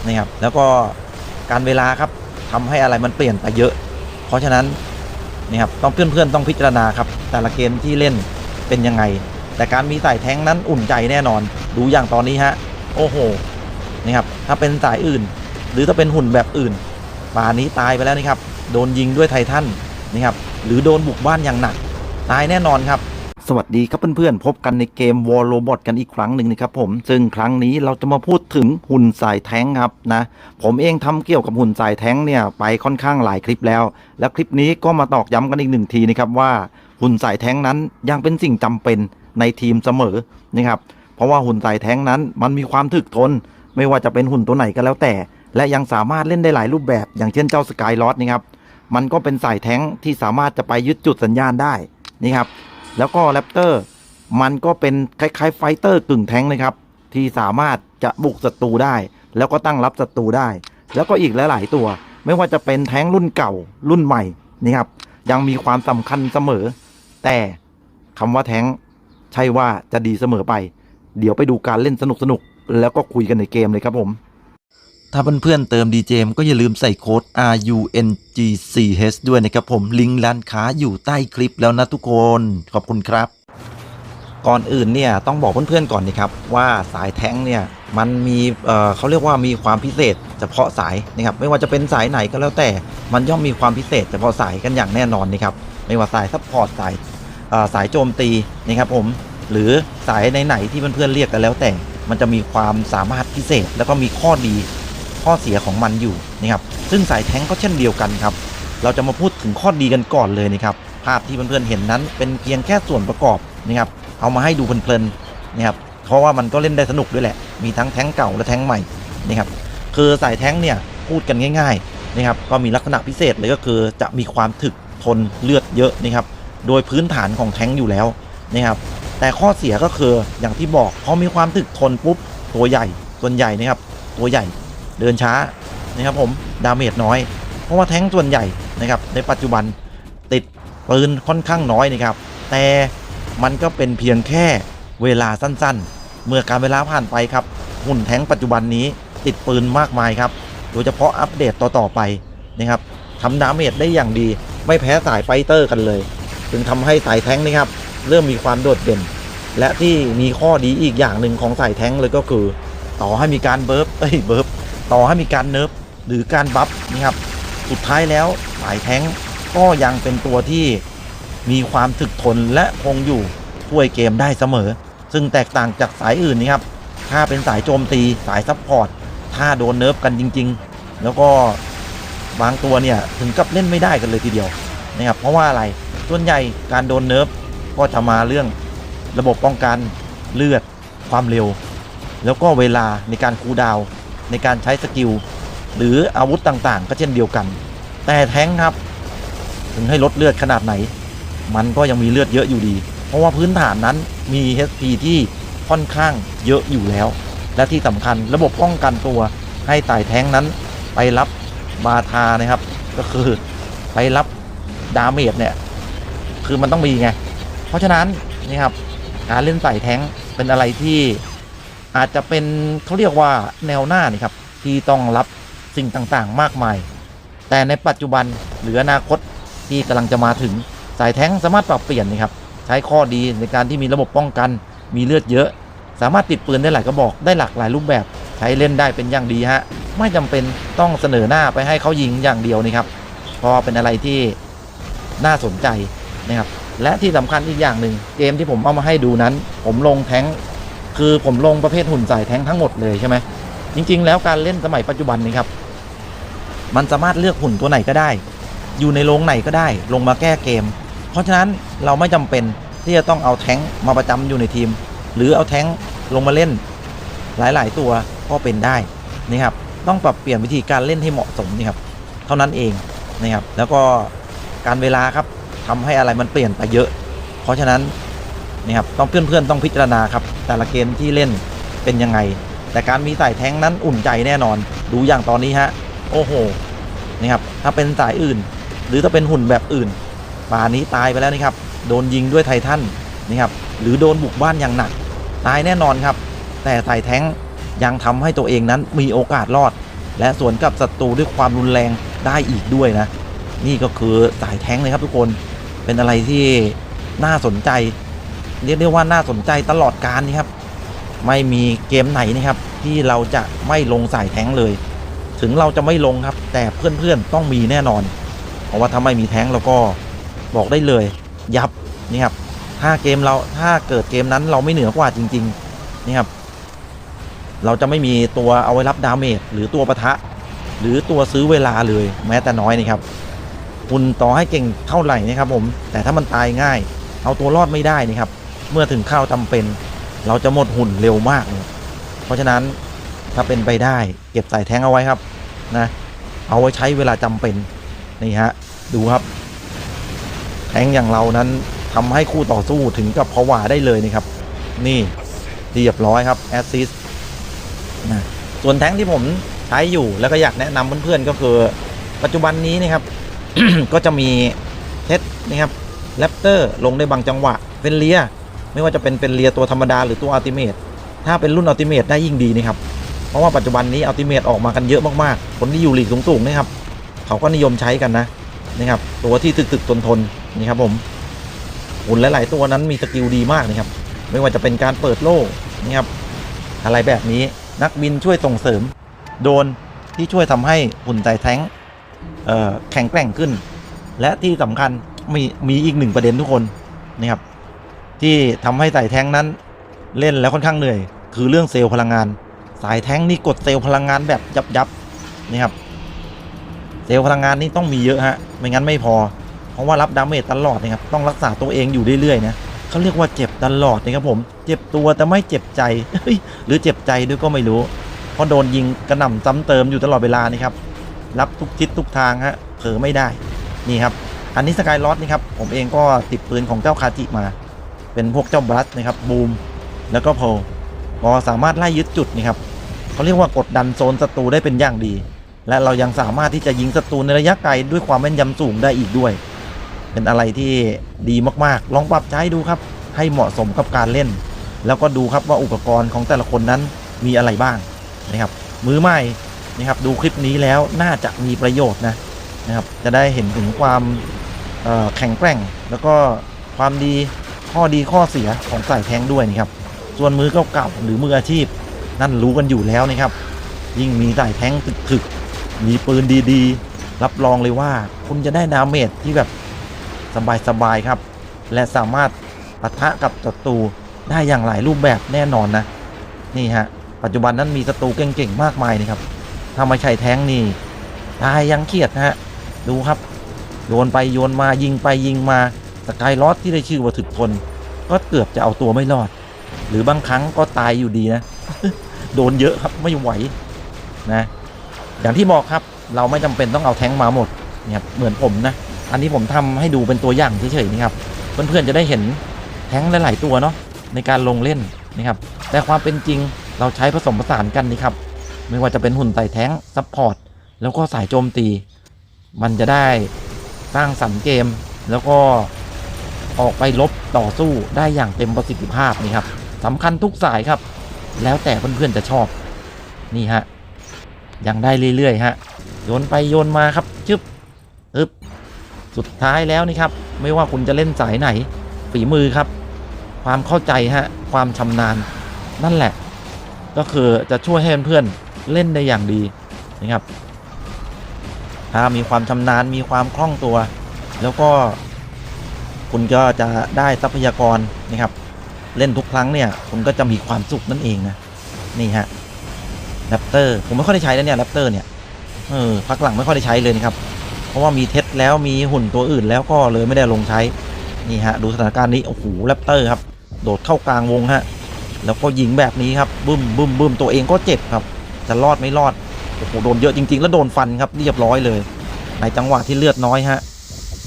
นะครับแล้วก็การเวลาครับทำให้อะไรมันเปลี่ยนไปเยอะเพราะฉะนั้นนะครับต้องเพื่อนๆต้องพิจารณาครับแต่ละเกมที่เล่นเป็นยังไงแต่การมีสายแท้งนั้นอุ่นใจแน่นอนดูอย่างตอนนี้ฮะโอ้โหนะครับถ้าเป็นสายอื่นหรือถ้าเป็นหุ่นแบบอื่นป่านนี้ตายไปแล้วนะครับโดนยิงด้วยไททันนะครับหรือโดนบุกบ้านอย่างหนักตายแน่นอนครับสวัสดีครับเพื่อนๆพบกันในเกม War Robot กันอีกครั้งหนึ่งนะครับผมซึ่งครั้งนี้เราจะมาพูดถึงหุ่นสายแท้งครับนะผมเองทำเกี่ยวกับหุ่นสายแท้งเนี่ยไปค่อนข้างหลายคลิปแล้วและคลิปนี้ก็มาตอกย้ำกันอีกหนึ่งทีนะครับว่าหุ่นสายแท้งนั้นยังเป็นสิ่งจำเป็นในทีมเสมอนะครับเพราะว่าหุ่นสายแท้งนั้นมันมีความถึกทนไม่ว่าจะเป็นหุ่นตัวไหนก็แล้วแต่และยังสามารถเล่นได้หลายรูปแบบอย่างเช่นเจ้าสกายลอสนะครับมันก็เป็นสายแท้งที่สามารถจะไปยึดจุดสัญญาณได้นี่ครับแล้วก็แรปเตอร์มันก็เป็นคล้ายๆไฟเตอร์กึ่งแท้งนะครับที่สามารถจะบุกศัตรูได้แล้วก็ตั้งรับศัตรูได้แล้วก็อีกหลายๆตัวไม่ว่าจะเป็นแท้งรุ่นเก่ารุ่นใหม่นี่ครับยังมีความสำคัญเสมอแต่คำว่าแท้งใช่ว่าจะดีเสมอไปเดี๋ยวไปดูการเล่นสนุกๆแล้วก็คุยกันในเกมเลยครับผมถ้าเพื่อนๆเติม DJM ก็อย่าลืมใส่โค้ด RUNG4H ด้วยนะครับผมลิงก์ร้านค้าอยู่ใต้คลิปแล้วนะทุกคนขอบคุณครับก่อนอื่นเนี่ยต้องบอกเพื่อนๆก่อนนะครับว่าสายแท้งเนี่ยมันมีเขาเรียกว่ามีความพิเศษเฉพาะสายนะครับไม่ว่าจะเป็นสายไหนก็แล้วแต่มันย่อมมีความพิเศษเฉพาะสายกันอย่างแน่นอนนะครับไม่ว่าสายซัพพอร์ตสายโจมตีนะครับผมหรือสายไหนๆที่เพื่อนๆเรียกกันแล้วแต่มันจะมีความสามารถพิเศษแล้วก็มีข้อดีข้อเสียของมันอยู่นะครับซึ่งสายแท้งก็เช่นเดียวกันครับเราจะมาพูดถึงข้อดีกันก่อนเลยนะครับภาพที่เพื่อนๆเห็นนั้นเป็นเพียงแค่ส่วนประกอบนะครับเอามาให้ดูเพลินๆนะครับเพราะว่ามันก็เล่นได้สนุกด้วยแหละมีทั้งแท้งเก่าและแท้งใหม่นะครับคือสายแท้งเนี่ยพูดกันง่ายๆนะครับก็มีลักษณะพิเศษเลยก็คือจะมีความถึกทนเลือดเยอะนะครับโดยพื้นฐานของแท้งอยู่แล้วนะครับแต่ข้อเสียก็คืออย่างที่บอกพอมีความถึกทนปุ๊บตัวใหญ่ส่วนใหญ่นะครับตัวใหญ่เดินช้านะครับผมดาเมจน้อยเพราะว่าแท้งส่วนใหญ่นะครับในปัจจุบันติดปืนค่อนข้างน้อยนะครับแต่มันก็เป็นเพียงแค่เวลาสั้นๆเมื่อการเวลาผ่านไปครับหุ่นแท้งปัจจุบันนี้ติดปืนมากมายครับโดยเฉพาะอัปเดตต่อๆไปนะครับทำดาเมจได้อย่างดีไม่แพ้สายไฟเตอร์กันเลยจึงทำให้สายแท้งนี่ครับเริ่มมีความโดดเด่นและที่มีข้อดีอีกอย่างหนึ่งของสายแท้งเลยก็คือต่อให้มีการเบิร์ฟต่อให้มีการเนิร์ฟหรือการบัฟนะครับสุดท้ายแล้วสายแท้งก็ยังเป็นตัวที่มีความถึกทนและคงอยู่ช่วยเกมได้เสมอซึ่งแตกต่างจากสายอื่นนี่ครับถ้าเป็นสายโจมตีสายซัพพอร์ตถ้าโดนเนิร์ฟกันจริงๆแล้วก็บางตัวเนี่ยถึงกับเล่นไม่ได้กันเลยทีเดียวนะครับเพราะว่าอะไรส่วนใหญ่การโดนเนิร์ฟก็จะมาเรื่องระบบป้องกันเลือดความเร็วแล้วก็เวลาในการคูลดาวน์ในการใช้สกิลหรืออาวุธต่างๆก็เช่นเดียวกันแต่แท้งครับถึงให้ลดเลือดขนาดไหนมันก็ยังมีเลือดเยอะอยู่ดีเพราะว่าพื้นฐานนั้นมี HP ที่ค่อนข้างเยอะอยู่แล้วและที่สำคัญระบบป้องกันตัวให้สายแท้งนั้นไปรับบาทานะครับก็คือไปรับดาเมจเนี่ยคือมันต้องมีไงเพราะฉะนั้นนี่ครับการเล่นสายแท้งเป็นอะไรที่อาจจะเป็นเขาเรียกว่าแนวหน้านี่ครับที่ต้องรับสิ่งต่างๆมากมายแต่ในปัจจุบันหรืออนาคตที่กำลังจะมาถึงสายแท้งสามารถปรับเปลี่ยนนะครับใช้ข้อดีในการที่มีระบบป้องกันมีเลือดเยอะสามารถติดปืนได้หลายกระบอกได้หลากหลายรูปแบบใช้เล่นได้เป็นอย่างดีฮะไม่จำเป็นต้องเสนอหน้าไปให้เขายิงอย่างเดียวนี่ครับเพราะเป็นอะไรที่น่าสนใจนะครับและที่สำคัญอีกอย่างหนึ่งเกมที่ผมเอามาให้ดูนั้นผมลงแท้งคือผมลงประเภทหุ่นสายแท้งทั้งหมดเลยใช่ไหมจริงๆแล้วการเล่นสมัยปัจจุบันนี้ครับมันสามารถเลือกหุ่นตัวไหนก็ได้อยู่ในโรงไหนก็ได้ลงมาแก้เกมเพราะฉะนั้นเราไม่จำเป็นที่จะต้องเอาแท้งมาประจำอยู่ในทีมหรือเอาแท้งลงมาเล่นหลายๆตัวก็เป็นได้นะครับต้องปรับเปลี่ยนวิธีการเล่นให้เหมาะสมนี่ครับเท่านั้นเองนะครับแล้วก็การเวลาครับทำให้อะไรมันเปลี่ยนไปเยอะเพราะฉะนั้นนะครับต้องเพื่อนๆต้องพิจารณาครับแต่ละเกมที่เล่นเป็นยังไงแต่การมีสายแท้งนั้นอุ่นใจแน่นอนดูอย่างตอนนี้ฮะโอ้โหนะครับถ้าเป็นสายอื่นหรือถ้าเป็นหุ่นแบบอื่นป่านนี้ตายไปแล้วนะครับโดนยิงด้วยไททันนะครับหรือโดนบุกบ้านอย่างหนักตายแน่นอนครับแต่สายแท้งยังทำให้ตัวเองนั้นมีโอกาสรอด และสวนกับศัตรูด้วยความรุนแรงได้อีกด้วยนะนี่ก็คือสายแท้งเลยครับทุกคนเป็นอะไรที่น่าสนใจเรียกได้ว่าน่าสนใจตลอดกาลนี่ครับไม่มีเกมไหนนะครับที่เราจะไม่ลงสายแท้งเลยถึงเราจะไม่ลงครับแต่เพื่อนๆต้องมีแน่นอนเพราะว่าถ้าไม่มีแท้งเราก็บอกได้เลยยับนี่ครับถ้าเกิดเกมนั้นเราไม่เหนือกว่าจริงๆนี่ครับเราจะไม่มีตัวเอาไว้รับดาเมจหรือตัวปะทะหรือตัวซื้อเวลาเลยแม้แต่น้อยนี่ครับคุณต่อให้เก่งเท่าไหร่นะครับผมแต่ถ้ามันตายง่ายเอาตัวรอดไม่ได้นี่ครับเมื่อถึงข้าวจำเป็นเราจะหมดหุ่นเร็วมากเลยเพราะฉะนั้นถ้าเป็นไปได้เก็บสายแท้งเอาไว้ครับนะเอาไว้ใช้เวลาจำเป็นนี่ฮะดูครับแท้งอย่างเรานั้นทำให้คู่ต่อสู้ถึงกับผวาได้เลยนี่ครับนี่เรียบร้อยครับแอสซิสต์นะส่วนแท้งที่ผมใช้อยู่แล้วก็อยากแนะนำเพื่อนๆก็คือปัจจุบันนี้นะครับ ก็จะมีเทสนะครับแรปเตอร์ลงได้บางจังหวะเป็นเลียไม่ว่าจะเป็นเลียตัวธรรมดาหรือตัวอัลติเมทถ้าเป็นรุ่นอัลติเมทได้ยิ่งดีนะครับเพราะว่าปัจจุบันนี้อัลติเมทออกมากันเยอะมากๆคนที่อยู่ลีกสูงๆนะครับเขาก็นิยมใช้กันนะครับตัวที่ตึกๆทนๆนี่ครับผมหุ่นหลายๆตัวนั้นมีสกิลดีมากนะครับไม่ว่าจะเป็นการเปิดโล่นะครับอะไรแบบนี้นักบินช่วยส่งเสริมโดนที่ช่วยทำให้หุ่นไต่แท้งแข็งแกร่งขึ้นและที่สำคัญมีอีกหนึ่งประเด็นทุกคนนะครับที่ทำให้สายแท้งนั้นเล่นแล้วค่อนข้างเหนื่อยคือเรื่องเซลล์พลังงานสายแท้งนี่กดเซลล์พลังงานแบบยับนะครับเซลล์พลังงานนี่ต้องมีเยอะฮะไม่งั้นไม่พอเพราะว่ารับดาเมจตลอดนะครับต้องรักษาตัวเองอยู่เรื่อยๆนะเขาเรียกว่าเจ็บตลอดนะครับผมเจ็บตัวแต่ไม่เจ็บใจ หรือเจ็บใจด้วยก็ไม่รู้เพราะโดนยิงกระหน่ำซ้ำเติมอยู่ตลอดเวลานี่ครับรับทุกทิศทุกทางฮะเผลอไม่ได้นี่ครับอันนี้สกายลอสนี่ครับผมเองก็ติดปืนของเจ้าคาจิมาเป็นพวกเจ้าบลัสนะครับบูมแล้วก็โพก็สามารถไล่ยึดจุดนี่ครับเขาเรียกว่ากดดันโซนศัตรูได้เป็นอย่างดีและเรายังสามารถที่จะยิงศัตรูในระยะไกลด้วยความแม่นยำสูงได้อีกด้วยเป็นอะไรที่ดีมากๆลองปรับใช้ดูครับให้เหมาะสมกับการเล่นแล้วก็ดูครับว่าอุปกรณ์ของแต่ละคนนั้นมีอะไรบ้างนะครับมือใหม่นะครับดูคลิปนี้แล้วน่าจะมีประโยชน์นะครับจะได้เห็นถึงความแข็งแกร่งแล้วก็ความดีข้อเสียของสายแท้งด้วยนะครับส่วนมือเก่าๆหรือมืออาชีพนั่นรู้กันอยู่แล้วนะครับยิ่งมีสายแท้งถึกๆมีปืนดีๆรับรองเลยว่าคุณจะได้ดาเมจที่แบบสบายๆครับและสามารถปะทะกับศัตรูได้อย่างหลายรูปแบบแน่นอนนะนี่ฮะปัจจุบันนั้นมีศัตรูเก่งๆมากมายนะครับถ้าไม่ใช่แท้งนี่ตายยังเครียดนะฮะดูครับโยนไปโยนมายิงไปยิงมาสกายลอสที่ได้ชื่อว่าถึกทนก็เกือบจะเอาตัวไม่รอดหรือบางครั้งก็ตายอยู่ดีนะ โดนเยอะครับไม่ไหวนะอย่างที่บอกครับเราไม่จำเป็นต้องเอาแท้งมาหมดเนี่ยเหมือนผมนะอันนี้ผมทำให้ดูเป็นตัวอย่างเฉยๆนี่ครับเพื่อนๆจะได้เห็นแท้งหลายๆตัวเนาะในการลงเล่นนะครับแต่ความเป็นจริงเราใช้ผสมผสานกันนี่ครับไม่ว่าจะเป็นหุ่นไต่แท้งซัพพอร์ตแล้วก็สายโจมตีมันจะได้สร้างสรรค์เกมแล้วก็ออกไปลบต่อสู้ได้อย่างเต็มประสิทธิภาพนี่ครับสำคัญทุกสายครับแล้วแต่เพื่อนๆจะชอบนี่ฮะยังได้เรื่อยๆฮะโยนไปโยนมาครับชึบสุดท้ายแล้วนี่ครับไม่ว่าคุณจะเล่นสายไหนฝีมือครับความเข้าใจฮะความชำนาญนั่นแหละก็คือจะช่วยให้เพื่อนๆเล่นได้อย่างดีนะครับถ้ามีความชำนาญมีความคล่องตัวแล้วก็คุณก็จะได้ทรัพยากรนะครับเล่นทุกครั้งเนี่ยคุณก็จะมีความสุขนั่นเองนะนี่ฮะแรปเตอร์ผมไม่ค่อยได้ใช้แล้วเนี่ยแรปเตอร์เนี่ยพักหลังไม่ค่อยได้ใช้เลยนะครับเพราะว่ามีเทสแล้วมีหุ่นตัวอื่นแล้วก็เลยไม่ได้ลงใช้นี่ฮะดูสถานการณ์นี้โอ้โหแรปเตอร์ครับโดดเข้ากลางวงฮะแล้วก็ยิงแบบนี้ครับบึ้มตัวเองก็เจ็บครับจะรอดไม่รอดโอ้โหโดนเยอะจริงๆแล้วโดนฟันครับเรียบร้อยเลยในจังหวะที่เลือดน้อยฮะ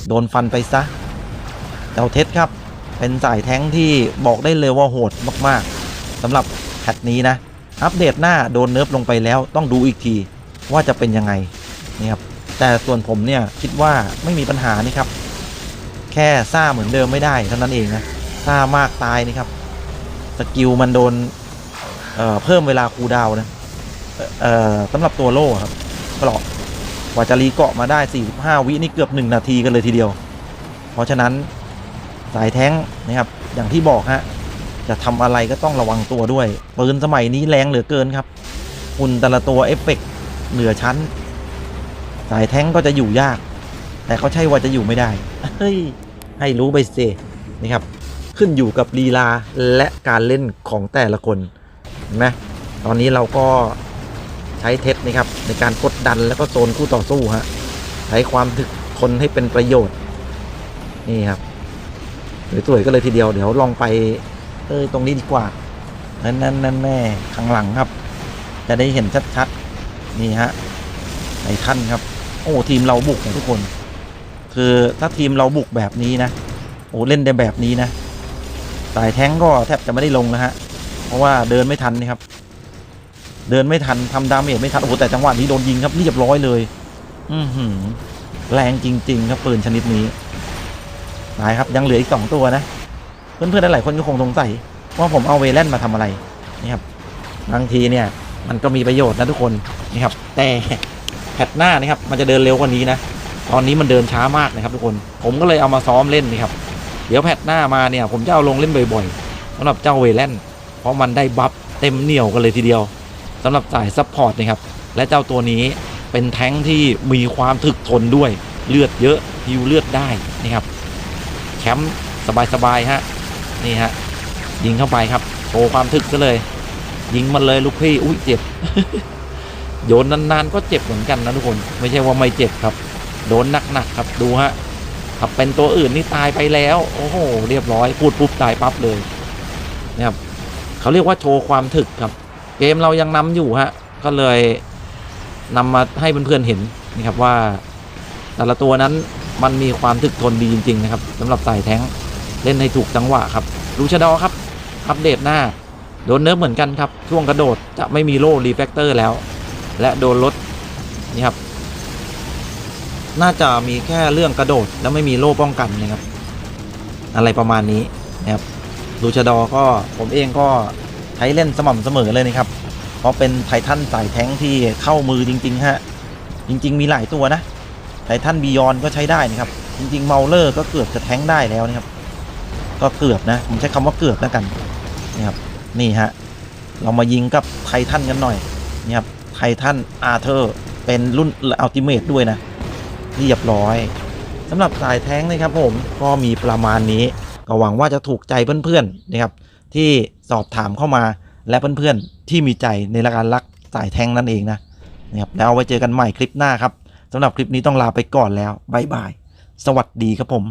โดนฟันไปซะเจ้าเทสครับเป็นสายแท้งที่บอกได้เลยว่าโหดมากๆสำหรับแพทนี้นะอัปเดตหน้าโดนเนิร์ฟลงไปแล้วต้องดูอีกทีว่าจะเป็นยังไงนี่ครับแต่ส่วนผมเนี่ยคิดว่าไม่มีปัญหานี่ครับแค่ซ่าเหมือนเดิมไม่ได้เท่านั้นเองนะซ่ามากตายนี่ครับสกิลมันโดนเพิ่มเวลาคูลดาวน์นะสำหรับตัวโล่ครับ เกราะกว่าจะรีเกาะมาได้45วินี่เกือบ1นาทีกันเลยทีเดียวเพราะฉะนั้นสายแท้งนะครับอย่างที่บอกฮะจะทำอะไรก็ต้องระวังตัวด้วยปืนสมัยนี้แรงเหลือเกินครับหุ่นแต่ละตัวเอฟเฟกต์เหนือชั้นสายแท้งก็จะอยู่ยากแต่เขาใช่ว่าจะอยู่ไม่ได้เฮ้ยให้รู้ไปสินะครับขึ้นอยู่กับลีลาและการเล่นของแต่ละคนเห็นไหมตอนนี้เราก็ใช้เทคนะครับในการกดดันแล้วก็โซนคู่ต่อสู้ฮะใช้ความถึกทนให้เป็นประโยชน์นี่ครับสวยๆก็เลยทีเดียวเดี๋ยวลองไปตรงนี้ดีกว่านั่นแม่ข้างหลังครับจะได้เห็นชัดๆนี่ฮะไอ้ท่านครับโอ้ทีมเราบุกนะทุกคนคือถ้าทีมเราบุกแบบนี้นะโอ้เล่นได้แบบนี้นะสายแท้งก็แทบจะไม่ได้ลงนะฮะเพราะว่าเดินไม่ทันนี่ครับเดินไม่ทันทำดาเมจไม่ทันโอ้แต่จังหวะนี้โดนยิงครับเรียบร้อยเลยแรงจริงๆครับปืนชนิดนี้ตายครับยังเหลืออีก2ตัวนะเพื่อนๆหลายคนก็คงสงสัยว่าผมเอาเวเลนมาทำอะไรนี่ครับบางทีเนี่ยมันก็มีประโยชน์นะทุกคนนี่ครับแต่แพทหน้านี่ครับมันจะเดินเร็วกว่านี้นะตอนนี้มันเดินช้ามากนะครับทุกคนผมก็เลยเอามาซ้อมเล่นนี่ครับเดี๋ยวแพทหน้ามาเนี่ยผมจะเอาลงเล่นบ่อยๆสำหรับเจ้าเวเลนเพราะมันได้บัฟเต็มเหนี่ยวกันเลยทีเดียวสำหรับสายซัพพอร์ตนะครับและเจ้าตัวนี้เป็นแท้งที่มีความถึกทนด้วยเลือดเยอะฮิวเลือดได้นี่ครับแคมป์สบายๆฮะนี่ฮะยิงเข้าไปครับโชว์ความถึกซะเลยยิงมันเลยลูกพี่อุ้ยเจ็บ โยนนานๆก็เจ็บเหมือนกันนะทุกคนไม่ใช่ว่าไม่เจ็บครับโดนหนักๆครับดูฮะถ้าเป็นตัวอื่นนี่ตายไปแล้วโอ้โหเรียบร้อยพูดปุ๊บตายปั๊บเลยนะครับเขาเรียกว่าโชว์ความถึกครับเกมเรายังนำอยู่ฮะก็เลยนำมาให้เพื่อนๆเห็นนะครับว่าแต่ละตัวนั้นมันมีความถึกทนดีจริงๆนะครับสำหรับสายแท้งเล่นให้ถูกจังหวะครับลูชาดอครับอัปเดตหน้าโดนเนิร์ฟเหมือนกันครับช่วงกระโดดจะไม่มีโล่รีแฟกเตอร์แล้วและโดนลดนี่ครับน่าจะมีแค่เรื่องกระโดดแล้วไม่มีโล่ป้องกันนะครับอะไรประมาณนี้นะครับลูชาดอก็ผมเองก็ใช้เล่นสม่ำเสมอเลยนะครับเพราะเป็นไททันสายแท้งที่เข้ามือจริงๆฮะจริงๆมีหลายตัวนะไททันบียอนก็ใช้ได้นะครับจริงๆเมาเลอร์ก็เกือบจะแท้งได้แล้วนะครับก็เกือบนะผมใช้คำว่าเกือบแล้วกันนะครับนี่ฮะเรามายิงกับไททันกันหน่อยนี่ครับไททันอาร์เธอร์เป็นรุ่นอัลติเมทด้วยนะเรียบร้อยสำหรับสายแท้งนะครับผมก็มีประมาณนี้ก็หวังว่าจะถูกใจเพื่อนๆนะครับที่สอบถามเข้ามาและเพื่อนๆที่มีใจในการรักสายแท้งนั่นเองนะครับแล้วเอาไว้เจอกันใหม่คลิปหน้าครับสำหรับคลิปนี้ต้องลาไปก่อนแล้วบ๊ายบายสวัสดีครับผม